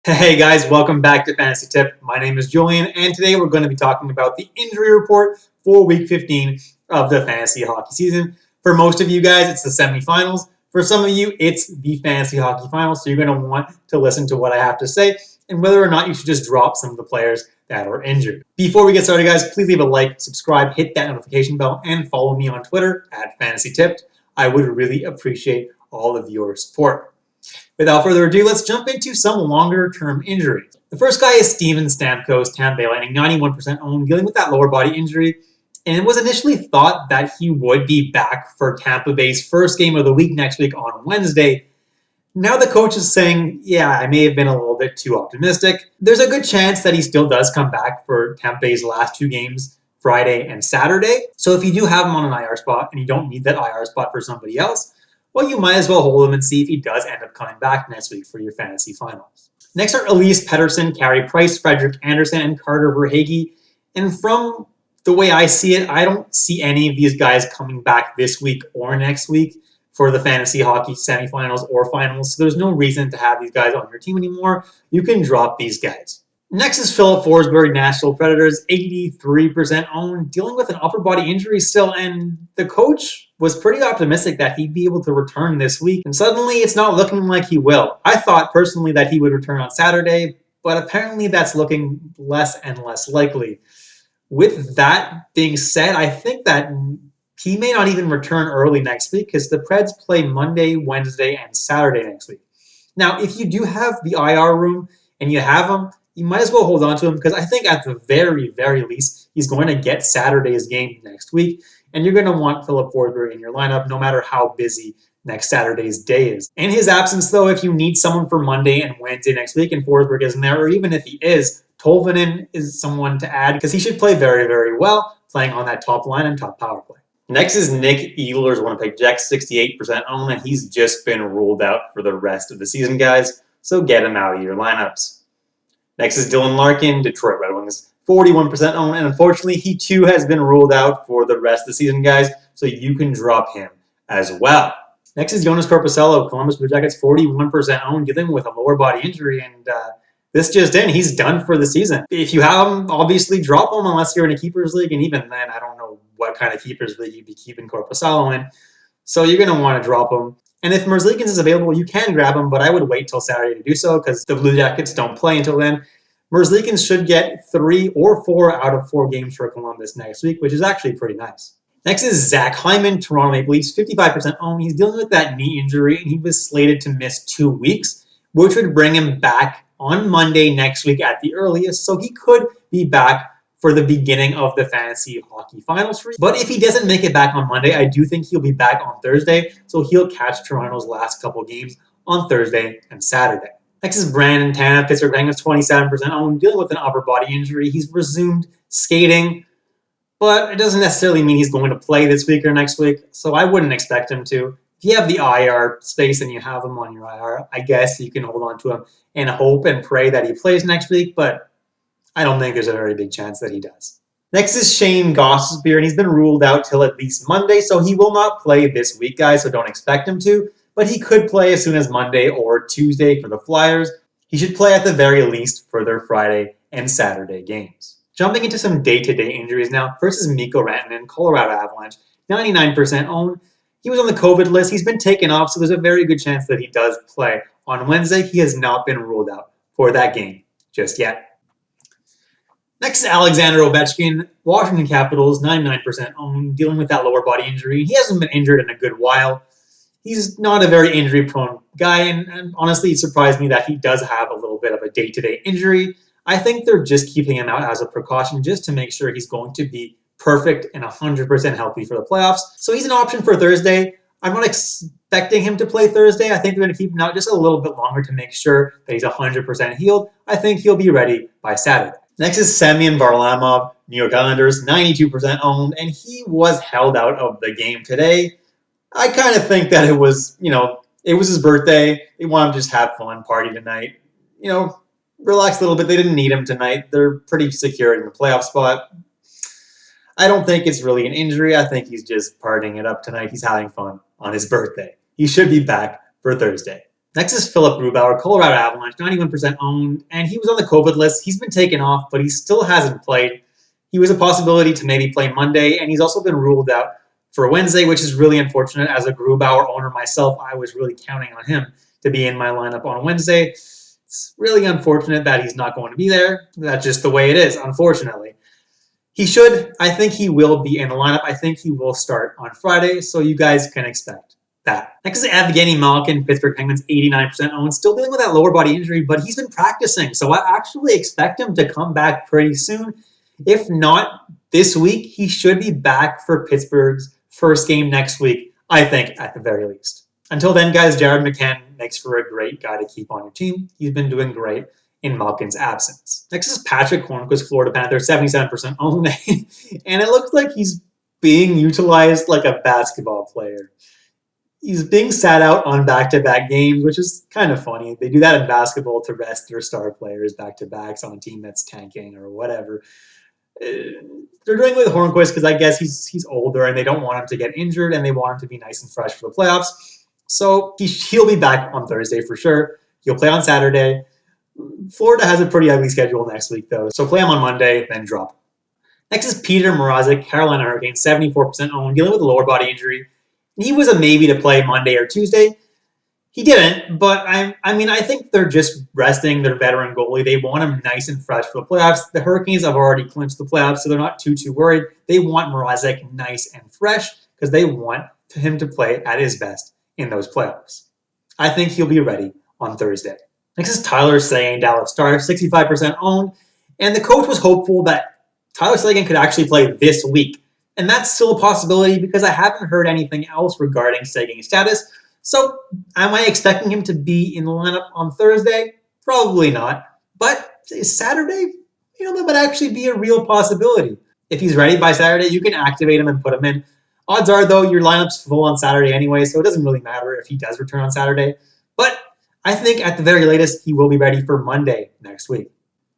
Hey guys, welcome back to Fantasy Tip. My name is Julian, and today we're going to be talking about the injury report for Week 15 of the fantasy hockey season. For most of you guys, it's the semifinals. For some of you, it's the fantasy hockey finals, so you're going to want to listen to what I have to say and whether or not you should just drop some of the players that are injured. Before we get started, guys, please leave a like, subscribe, hit that notification bell, and follow me on Twitter at FantasyTipped. I would really appreciate all of your support. Without further ado, let's jump into some longer-term injuries. The first guy is Steven Stamkos, Tampa Bay Lightning, 91% owned, dealing with that lower body injury. And it was initially thought that he would be back for Tampa Bay's first game of the week next week on Wednesday. Now the coach is saying, yeah, I may have been a little bit too optimistic. There's a good chance that he still does come back for Tampa Bay's last two games, Friday and Saturday. So if you do have him on an IR spot and you don't need that IR spot for somebody else, well, you might as well hold him and see if he does end up coming back next week for your fantasy finals. Next are Elias Pettersson, Carey Price, Frederick Anderson, and Carter Verhaeghe. And from the way I see it, I don't see any of these guys coming back this week or next week for the fantasy hockey semifinals or finals. So there's no reason to have these guys on your team anymore. You can drop these guys. Next is Philip Forsberg, Nashville Predators, 83% owned, dealing with an upper body injury still, and the coach was pretty optimistic that he'd be able to return this week, and suddenly it's not looking like he will. I thought personally that he would return on Saturday, but apparently that's looking less and less likely. With that being said, I think that he may not even return early next week because the Preds play Monday, Wednesday, and Saturday next week. Now, if you do have the IR room and you have him, you might as well hold on to him because I think at the very, very least, he's going to get Saturday's game next week. And you're going to want Philip Forsberg in your lineup no matter how busy next Saturday's day is. In his absence, though, if you need someone for Monday and Wednesday next week and Forsberg isn't there, or even if he is, Tolvanen is someone to add because he should play very, very well playing on that top line and top power play. Next is Nick Ehlers, Winnipeg Jets, 68% owned, and he's just been ruled out for the rest of the season, guys. So get him out of your lineups. Next is Dylan Larkin, Detroit Red Wings, 41% owned, and unfortunately, he too has been ruled out for the rest of the season, guys, so you can drop him as well. Next is Jonas Corposello, Columbus Blue Jackets, 41% owned, dealing with a lower body injury, and this just in, he's done for the season. If you have him, obviously drop him unless you're in a keepers league, and even then, I don't know what kind of keepers league you'd be keeping Corposello in, so you're going to want to drop him. And if Merzlikins is available, you can grab him, but I would wait till Saturday to do so because the Blue Jackets don't play until then. Merzlikins should get 3 or 4 out of 4 games for Columbus next week, which is actually pretty nice. Next is Zach Hyman, Toronto Maple Leafs, 55% owned. He's dealing with that knee injury, and he was slated to miss 2 weeks, which would bring him back on Monday next week at the earliest, so he could be back for the beginning of the fantasy hockey finals for you. But if he doesn't make it back on Monday, I do think he'll be back on Thursday, so he'll catch Toronto's last couple games on Thursday and Saturday. Next is Brandon Tanev, Pittsburgh Penguins, 27% owned, dealing with an upper body injury. He's resumed skating, but it doesn't necessarily mean he's going to play this week or next week, so I wouldn't expect him to. If you have the IR space and you have him on your IR, I guess you can hold on to him and hope and pray that he plays next week, but I don't think there's a very big chance that he does. Next is Shane Gostisbehere, and he's been ruled out till at least Monday, so he will not play this week, guys, so don't expect him to. But he could play as soon as Monday or Tuesday for the Flyers. He should play at the very least for their Friday and Saturday games. Jumping into some day-to-day injuries now. First is Mikko Rantanen, Colorado Avalanche, 99% owned. He was on the COVID list. He's been taken off, so there's a very good chance that he does play. On Wednesday, he has not been ruled out for that game just yet. Next is Alexander Ovechkin, Washington Capitals, 99% owned, dealing with that lower body injury. He hasn't been injured in a good while. He's not a very injury-prone guy, and honestly, it surprised me that he does have a little bit of a day-to-day injury. I think they're just keeping him out as a precaution just to make sure he's going to be perfect and 100% healthy for the playoffs. So he's an option for Thursday. I'm not expecting him to play Thursday. I think they're going to keep him out just a little bit longer to make sure that he's 100% healed. I think he'll be ready by Saturday. Next is Semyon Varlamov, New York Islanders, 92% owned, and he was held out of the game today. I kind of think that it was his birthday. They want to just have fun, party tonight. Relax a little bit. They didn't need him tonight. They're pretty secure in the playoff spot. I don't think it's really an injury. I think he's just partying it up tonight. He's having fun on his birthday. He should be back for Thursday. Next is Philip Grubauer, Colorado Avalanche, 91% owned, and he was on the COVID list. He's been taken off, but he still hasn't played. He was a possibility to maybe play Monday, and he's also been ruled out for Wednesday, which is really unfortunate. As a Grubauer owner myself, I was really counting on him to be in my lineup on Wednesday. It's really unfortunate that he's not going to be there. That's just the way it is, unfortunately. He should. I think he will be in the lineup. I think he will start on Friday, so you guys can expect that. Next is Evgeny Malkin, Pittsburgh Penguins, 89% owned. Still dealing with that lower body injury, but he's been practicing, so I actually expect him to come back pretty soon. If not this week, he should be back for Pittsburgh's first game next week, I think, at the very least. Until then, guys, Jared McCann makes for a great guy to keep on your team. He's been doing great in Malkin's absence. Next is Patrick Hornquist, Florida Panthers, 77% owned, and it looks like he's being utilized like a basketball player. He's being sat out on back-to-back games, which is kind of funny. They do that in basketball to rest their star players back-to-backs on a team that's tanking or whatever. They're doing it with Hornquist because I guess he's older and they don't want him to get injured and they want him to be nice and fresh for the playoffs. So he'll be back on Thursday for sure. He'll play on Saturday. Florida has a pretty ugly schedule next week, though, so play him on Monday, then drop him. Next is Peter Mrazek, Carolina Hurricanes, 74% owned, dealing with a lower body injury. He was a maybe to play Monday or Tuesday. He didn't, but I think they're just resting their veteran goalie. They want him nice and fresh for the playoffs. The Hurricanes have already clinched the playoffs, so they're not too worried. They want Mrazek nice and fresh because they want him to play at his best in those playoffs. I think he'll be ready on Thursday. Next is Tyler Seguin, Dallas Stars, 65% owned, and the coach was hopeful that Tyler Seguin could actually play this week. And that's still a possibility because I haven't heard anything else regarding Seguin's status. So am I expecting him to be in the lineup on Thursday? Probably not. But Saturday, that might actually be a real possibility. If he's ready by Saturday, you can activate him and put him in. Odds are, though, your lineup's full on Saturday anyway, so it doesn't really matter if he does return on Saturday. But I think at the very latest, he will be ready for Monday next week.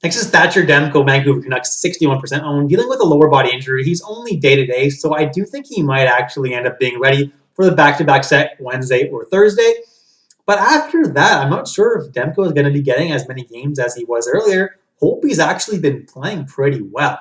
Next is Thatcher Demko, Vancouver Canucks, 61% owned, dealing with a lower body injury. He's only day-to-day, so I do think he might actually end up being ready for the back-to-back set Wednesday or Thursday. But after that, I'm not sure if Demko is going to be getting as many games as he was earlier. Holtby's actually been playing pretty well.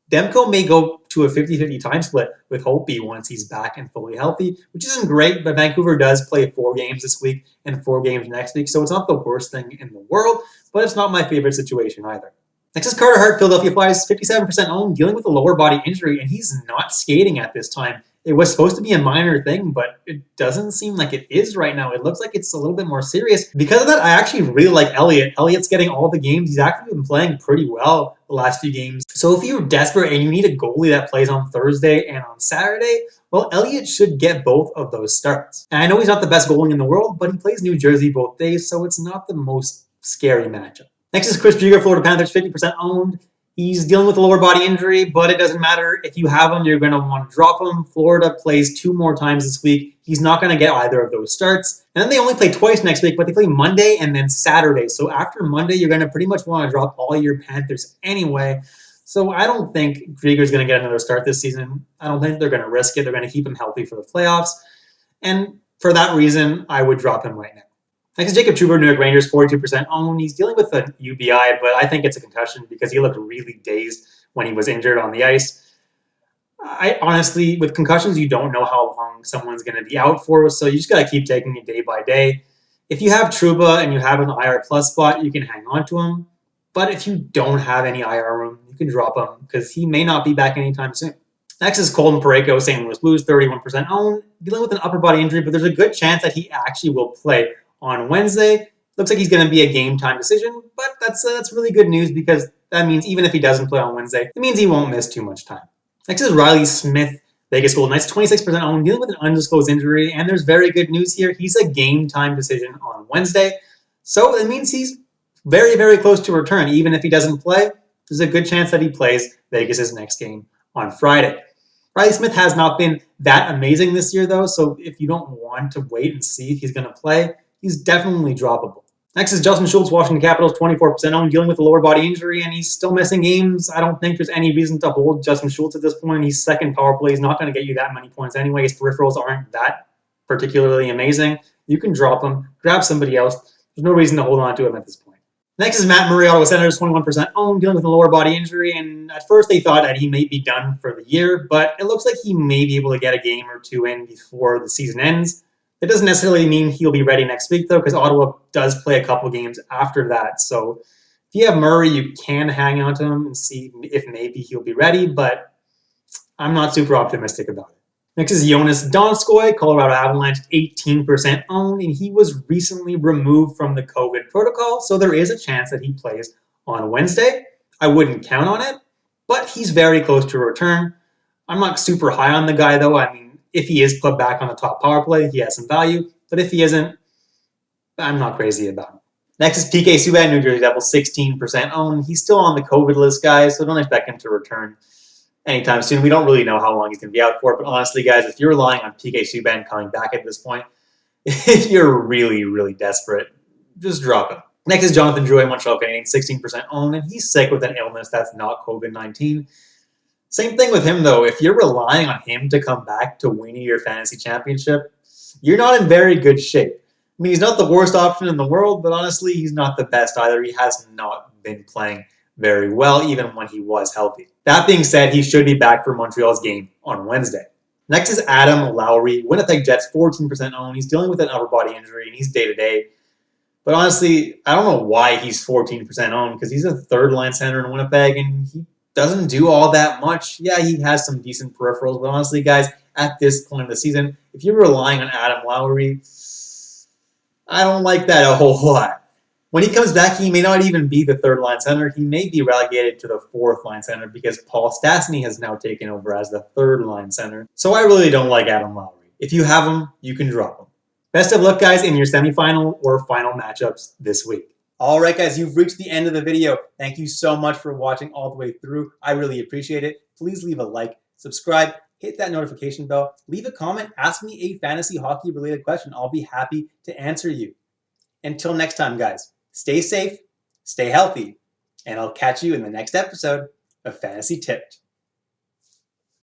Demko may go to a 50-50 time split with Holtby once he's back and fully healthy, which isn't great, but Vancouver does play 4 games this week and 4 games next week, so it's not the worst thing in the world, but it's not my favorite situation either. Next is Carter Hart, Philadelphia Flyers, 57% owned, dealing with a lower body injury, and he's not skating at this time. It was supposed to be a minor thing, but it doesn't seem like it is right now. It looks like it's a little bit more serious. Because of that, I actually really like Elliott. Elliott's getting all the games. He's actually been playing pretty well the last few games. So if you're desperate and you need a goalie that plays on Thursday and on Saturday, well, Elliott should get both of those starts. And I know he's not the best goalie in the world, but he plays New Jersey both days, so it's not the most scary matchup. Next is Chris Driedger, Florida Panthers, 50% owned. He's dealing with a lower body injury, but it doesn't matter. If you have him, you're going to want to drop him. Florida plays 2 more times this week. He's not going to get either of those starts. And then they only play twice next week, but they play Monday and then Saturday. So after Monday, you're going to pretty much want to drop all your Panthers anyway. So I don't think Driedger's going to get another start this season. I don't think they're going to risk it. They're going to keep him healthy for the playoffs. And for that reason, I would drop him right now. Next is Jacob Trouba, New York Rangers, 42% owned. He's dealing with a UBI, but I think it's a concussion because he looked really dazed when he was injured on the ice. I honestly, with concussions, you don't know how long someone's going to be out for, so you just got to keep taking it day by day. If you have Trouba and you have an IR plus spot, you can hang on to him. But if you don't have any IR room, you can drop him because he may not be back anytime soon. Next is Colton Parayko, St. Louis Blues, 31% owned, dealing with an upper body injury, but there's a good chance that he actually will play on Wednesday. Looks like he's going to be a game time decision, but that's really good news because that means even if he doesn't play on Wednesday, it means he won't miss too much time. Next is Riley Smith, Vegas Golden Knights, 26% owned, dealing with an undisclosed injury, and there's very good news here. He's a game time decision on Wednesday, so it means he's very, very close to return. Even if he doesn't play, there's a good chance that he plays Vegas' next game on Friday. Riley Smith has not been that amazing this year, though, so if you don't want to wait and see if he's going to play, he's definitely droppable. Next is Justin Schultz, Washington Capitals, 24% owned, dealing with a lower body injury, and he's still missing games. I don't think there's any reason to hold Justin Schultz at this point. He's second power play. He's not going to get you that many points anyway. His peripherals aren't that particularly amazing. you can drop him, grab somebody else. There's no reason to hold on to him at this point. Next is Matt Murray, Ottawa Senators, 21% owned, dealing with a lower body injury. And at first they thought that he may be done for the year, but it looks like he may be able to get a game or two in before the season ends. That doesn't necessarily mean he'll be ready next week, though, because Ottawa does play a couple games after that. So if you have Murray, you can hang on to him and see if maybe he'll be ready, but I'm not super optimistic about it. Next is Jonas Donskoy, Colorado Avalanche, 18% owned, and he was recently removed from the COVID protocol, so there is a chance that he plays on Wednesday. I wouldn't count on it, but he's very close to a return. I'm not super high on the guy, though. I mean, if he is put back on the top power play, he has some value, but if he isn't, I'm not crazy about him. Next is PK Subban, New Jersey Devils, 16% owned. He's still on the COVID list, guys, so don't expect him to return anytime soon. We don't really know how long he's going to be out for, but honestly, guys, if you're relying on PK Subban coming back at this point, if you're really, really desperate, just drop him. Next is Jonathan Drouin, Montreal Canadiens, 16% owned, and he's sick with an illness that's not COVID-19. Same thing with him, though. If you're relying on him to come back to win your fantasy championship, you're not in very good shape. I mean, he's not the worst option in the world, but honestly, he's not the best either. He has not been playing very well, even when he was healthy. That being said, he should be back for Montreal's game on Wednesday. Next is Adam Lowry, Winnipeg Jets, 14% owned. He's dealing with an upper body injury, and he's day-to-day. But honestly, I don't know why he's 14% owned, because he's a third-line center in Winnipeg, and he doesn't do all that much. Yeah, he has some decent peripherals, but honestly, guys, at this point of the season, if you're relying on Adam Lowry, I don't like that a whole lot. When he comes back, he may not even be the third-line center. He may be relegated to the fourth-line center because Paul Stastny has now taken over as the third-line center. So I really don't like Adam Lowry. If you have him, you can drop him. Best of luck, guys, in your semifinal or final matchups this week. All right, guys, you've reached the end of the video. Thank you so much for watching all the way through. I really appreciate it. Please leave a like, subscribe, hit that notification bell, leave a comment, ask me a fantasy hockey related question. I'll be happy to answer you. Until next time, guys, stay safe, stay healthy, and I'll catch you in the next episode of Fantasy Tipped.